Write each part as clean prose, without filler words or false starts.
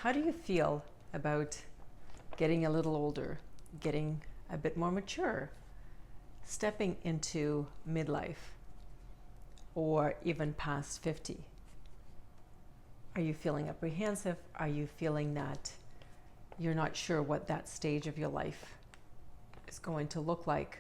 How do you feel about getting a little older, getting a bit more mature, stepping into midlife, or even past 50? Are you feeling apprehensive? Are you feeling that you're not sure what that stage of your life is going to look like?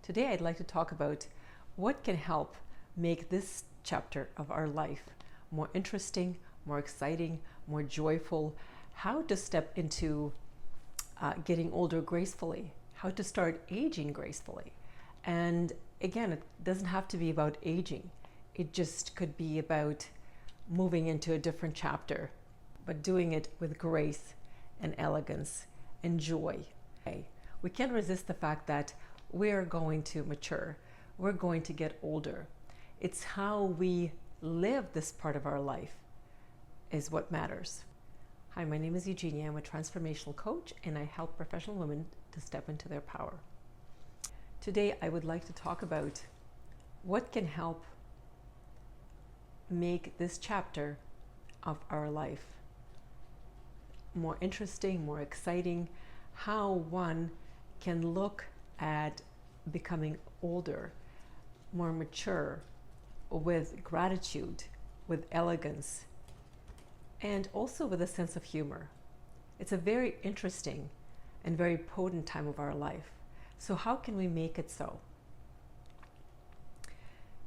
Today, I'd like to talk about what can help make this chapter of our life more interesting, more exciting, more joyful, how to step into getting older gracefully, how to start aging gracefully. And again, it doesn't have to be about aging. It just could be about moving into a different chapter, but doing it with grace and elegance and joy. We can't resist the fact that we're going to mature. We're going to get older. It's how we live this part of our life is what matters. Hi, my name is Eugenia. I'm a transformational coach and I help professional women to step into their power. Today, I would like to talk about what can help make this chapter of our life more interesting, more exciting, how one can look at becoming older, more mature, with gratitude, with elegance, and also with a sense of humor. It's a very interesting and very potent time of our life. So how can we make it so?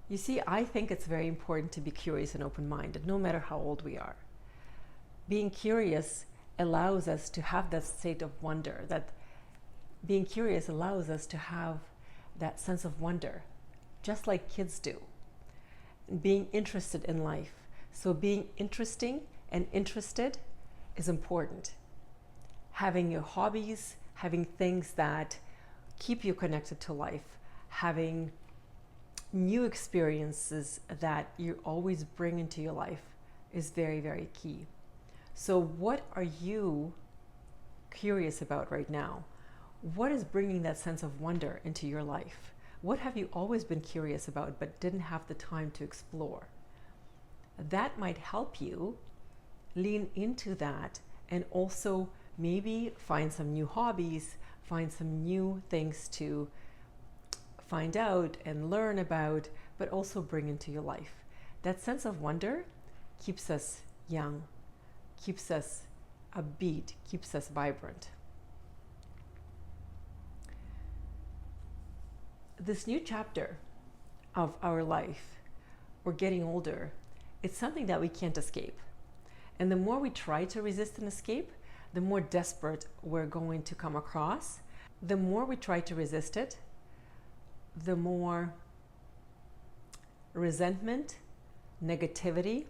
You see, I think it's very important to be curious and open-minded, no matter how old we are. Being curious allows us to have that state of wonder, that being curious allows us to have that sense of wonder, just like kids do. Being interested in life. So being interesting and interested is important. Having your hobbies, having things that keep you connected to life, having new experiences that you always bring into your life is very, very key. So what are you curious about right now? What is bringing that sense of wonder into your life? What have you always been curious about but didn't have the time to explore? That might help you lean into that and also maybe find some new hobbies, find some new things to find out and learn about, but also bring into your life. That sense of wonder keeps us young, keeps us upbeat, keeps us vibrant. This new chapter of our life, we're getting older, it's something that we can't escape. And the more we try to resist and escape, the more desperate we're going to come across. The more we try to resist it, the more resentment, negativity,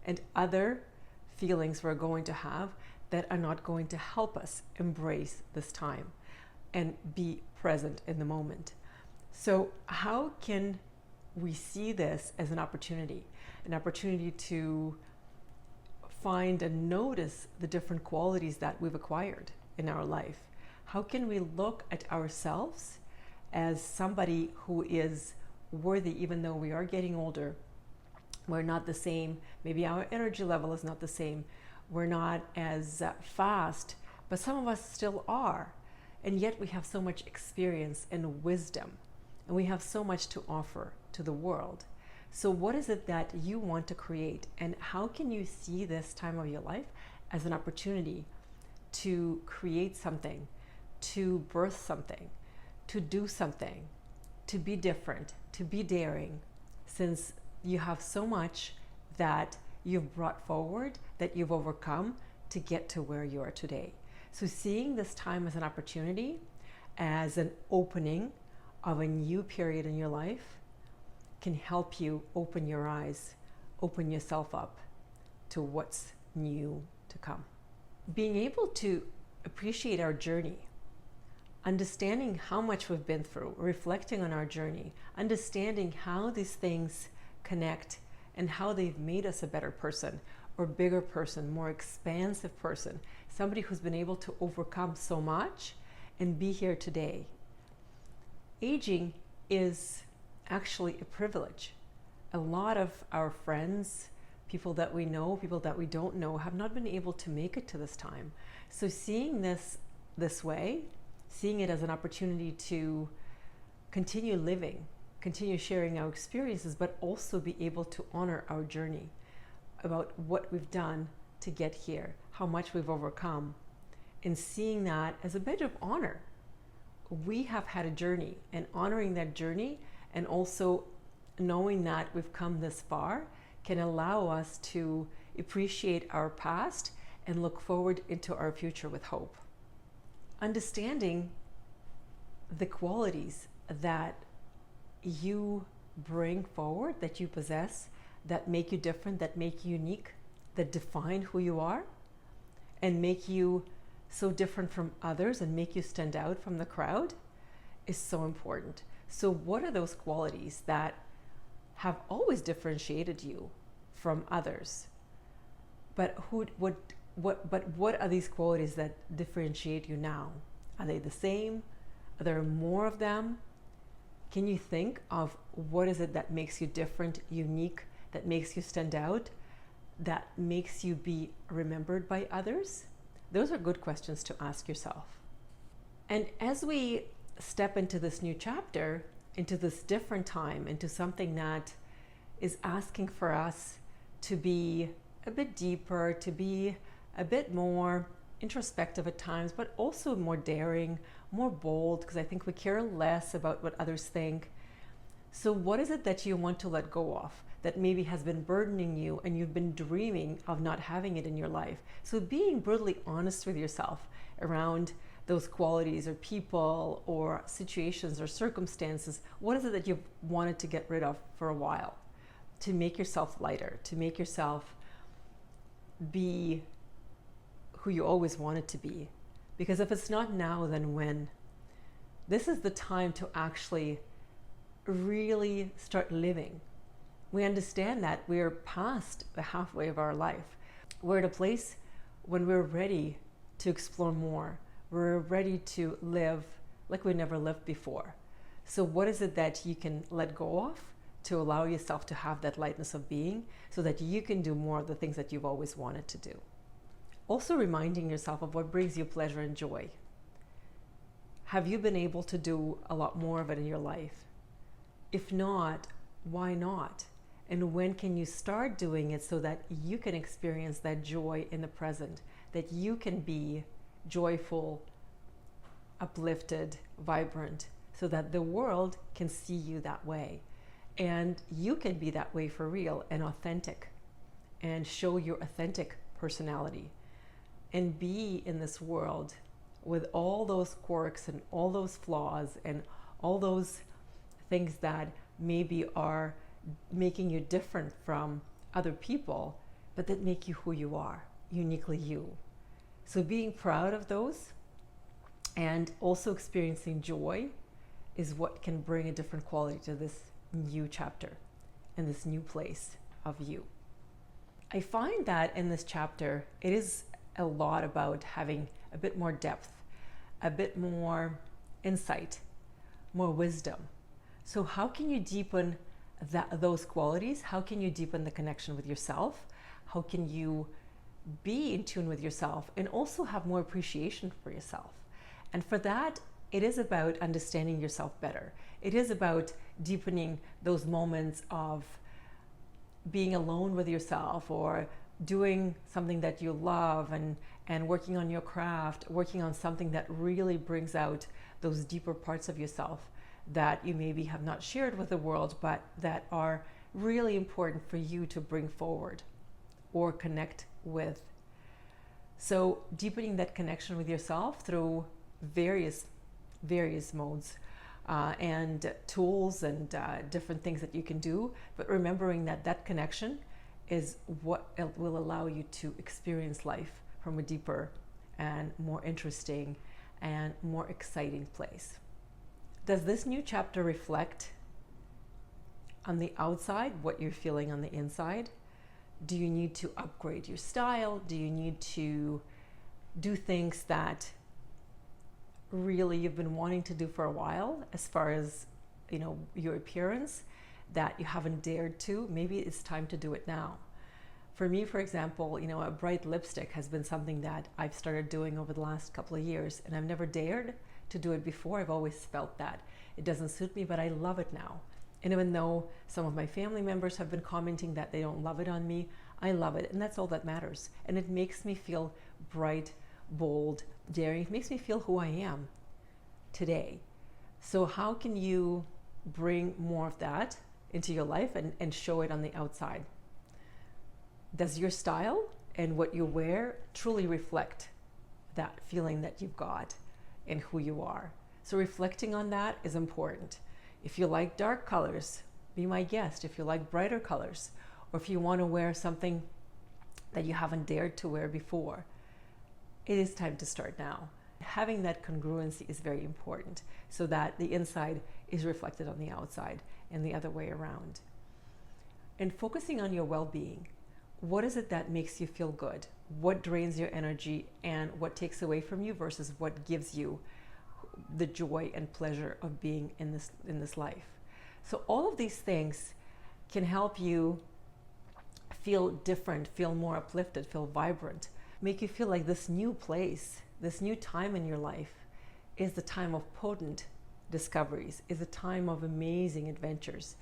and other feelings we're going to have that are not going to help us embrace this time and be present in the moment. So how can we see this as an opportunity to find and notice the different qualities that we've acquired in our life? How can we look at ourselves as somebody who is worthy, even though we are getting older? We're not the same. Maybe our energy level is not the same. We're not as fast, but some of us still are. And yet we have so much experience and wisdom, and we have so much to offer to the world. So what is it that you want to create? And how can you see this time of your life as an opportunity to create something, to birth something, to do something, to be different, to be daring, since you have so much that you've brought forward, that you've overcome to get to where you are today. So seeing this time as an opportunity, as an opening of a new period in your life, can help you open your eyes, open yourself up to what's new to come. Being able to appreciate our journey, understanding how much we've been through, reflecting on our journey, understanding how these things connect and how they've made us a better person or bigger person, more expansive person, somebody who's been able to overcome so much and be here today. Aging is actually a privilege. A lot of our friends, people that we know, people that we don't know, have not been able to make it to this time. So seeing this way, seeing it as an opportunity to continue living, continue sharing our experiences, but also be able to honor our journey about what we've done to get here, how much we've overcome, and seeing that as a badge of honor. We have had a journey, and honoring that journey and also knowing that we've come this far can allow us to appreciate our past and look forward into our future with hope. Understanding the qualities that you bring forward, that you possess, that make you different, that make you unique, that define who you are and make you so different from others and make you stand out from the crowd is so important. So what are those qualities that have always differentiated you from others? But what are these qualities that differentiate you now? Are they the same? Are there more of them? Can you think of what is it that makes you different, unique, that makes you stand out, that makes you be remembered by others? Those are good questions to ask yourself. And as we step into this new chapter, into this different time, into something that is asking for us to be a bit deeper, to be a bit more introspective at times, but also more daring, more bold, because I think we care less about what others think. So what is it that you want to let go of that maybe has been burdening you and you've been dreaming of not having it in your life? So being brutally honest with yourself around those qualities or people or situations or circumstances. What is it that you've wanted to get rid of for a while to make yourself lighter, to make yourself be who you always wanted to be? Because if it's not now, then when? This is the time to actually really start living. We understand that we're past the halfway of our life. We're at a place when we're ready to explore more. We're ready to live like we never lived before. So what is it that you can let go of to allow yourself to have that lightness of being so that you can do more of the things that you've always wanted to do? Also reminding yourself of what brings you pleasure and joy. Have you been able to do a lot more of it in your life? If not, why not? And when can you start doing it so that you can experience that joy in the present, that you can be joyful, uplifted, vibrant, so that the world can see you that way. And you can be that way for real and authentic and show your authentic personality and be in this world with all those quirks and all those flaws and all those things that maybe are making you different from other people, but that make you who you are, uniquely you. So being proud of those and also experiencing joy is what can bring a different quality to this new chapter and this new place of you. I find that in this chapter, it is a lot about having a bit more depth, a bit more insight, more wisdom. So how can you deepen those qualities? How can you deepen the connection with yourself? How can you be in tune with yourself and also have more appreciation for yourself? And for that, it is about understanding yourself better. It is about deepening those moments of being alone with yourself or doing something that you love and working on your craft, working on something that really brings out those deeper parts of yourself that you maybe have not shared with the world, but that are really important for you to bring forward or connect with. So deepening that connection with yourself through various modes and tools and different things that you can do, but remembering that that connection is what will allow you to experience life from a deeper and more interesting and more exciting place. Does this new chapter reflect on the outside what you're feeling on the inside? Do you need to upgrade your style? Do you need to do things that really you've been wanting to do for a while, as far as, you know, your appearance, that you haven't dared to? Maybe it's time to do it now. For me, for example, a bright lipstick has been something that I've started doing over the last couple of years, and I've never dared to do it before. I've always felt that it doesn't suit me, but I love it now. And even though some of my family members have been commenting that they don't love it on me, I love it, and that's all that matters. And it makes me feel bright, bold, daring. It makes me feel who I am today. So how can you bring more of that into your life and show it on the outside? Does your style and what you wear truly reflect that feeling that you've got and who you are? So reflecting on that is important. If you like dark colors, be my guest. If you like brighter colors, or if you want to wear something that you haven't dared to wear before, it is time to start now. Having that congruency is very important so that the inside is reflected on the outside and the other way around. And focusing on your well-being. What is it that makes you feel good? What drains your energy and what takes away from you versus what gives you the joy and pleasure of being in this life? So all of these things can help you feel different, feel more uplifted, feel vibrant, make you feel like this new place, this new time in your life is the time of potent discoveries, is a time of amazing adventures,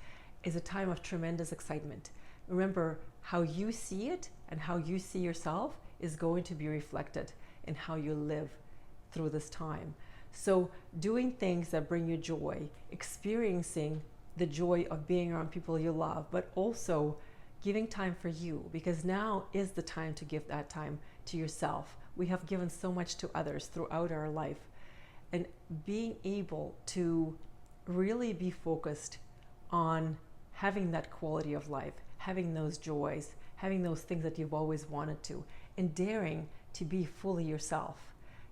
is a time of tremendous excitement. Remember, how you see it and how you see yourself is going to be reflected in how you live through this time. So doing things that bring you joy, experiencing the joy of being around people you love, but also giving time for you, because now is the time to give that time to yourself. We have given so much to others throughout our life, and being able to really be focused on having that quality of life, having those joys, having those things that you've always wanted to, and daring to be fully yourself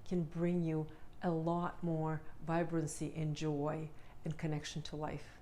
can bring you a lot more vibrancy and joy and connection to life.